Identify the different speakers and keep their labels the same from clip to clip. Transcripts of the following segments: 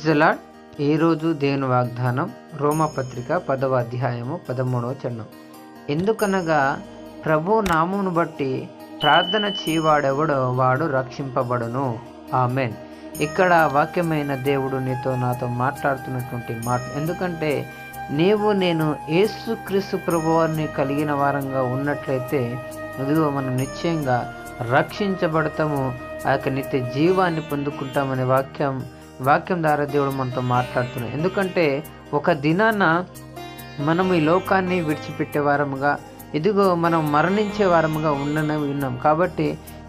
Speaker 1: Praise the lord. ఈరోజు దేవుని వాగ్దానం రోమపత్రిక 10వ అధ్యాయము 13వ చరణం. ఎందుకనగా ప్రభు నామమును బట్టి ప్రార్థన చేయవాడెవడో వాడు రక్షింపబడును. ఆమెన్. ఇక్కడ వాక్యమైన దేవుడు నీతో నాతో మాట్లాడుతున్నటువంటి మాట. ఎందుకంటే నేను యేసుక్రీస్తు ప్రభువారిని కలిగిన వారంగా ఉన్నట్లయితే ఇదిగో మనం నిశ్చయంగా రక్షించబడతాము, ఆ యొక్క నిత్య జీవాన్ని పొందుకుంటామనే వాక్యం ద్వారా దేవుడు మనతో మాట్లాడుతున్నాడు. ఎందుకంటే ఒక దినాన మనం ఈ లోకాన్ని విడిచిపెట్టే వారముగా ఇదిగో మనం మరణించే వారముగా ఉన్నాం. కాబట్టి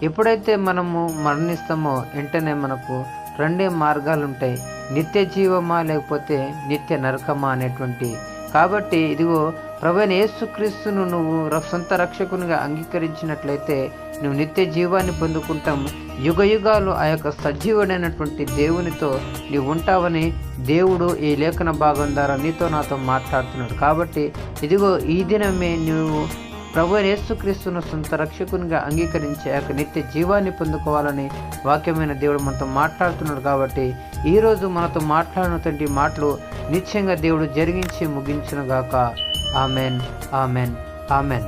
Speaker 1: ఎప్పుడైతే మనము మరణిస్తామో వెంటనే మనకు రెండే మార్గాలు ఉంటాయి, నిత్య జీవమా లేకపోతే నిత్య నరకమా అనేటువంటి. కాబట్టి ఇదిగో ప్రభువైన యేసుక్రీస్తును నువ్వు సొంత రక్షకునిగా అంగీకరించినట్లయితే నువ్వు నిత్య జీవాన్ని పొందుకుంటాం. యుగ యుగాలు ఆ యొక్క సజీవుడైనటువంటి దేవునితో నీవు ఉంటావని దేవుడు ఈ లేఖన భాగం ద్వారా నీతో నాతో మాట్లాడుతున్నాడు. కాబట్టి ఇదిగో ఈ దినమే నువ్వు ప్రభువైన యేసుక్రీస్తును సొంత రక్షకునిగా అంగీకరించి ఆ యొక్క నిత్య జీవాన్ని పొందుకోవాలని వాక్యమైన దేవుడు మనతో మాట్లాడుతున్నాడు. కాబట్టి ఈరోజు మనతో మాట్లాడినటువంటి మాటలు నిశ్చయంగా దేవుడు జరిగించి ముగించునుగాక. Amen, amen, amen.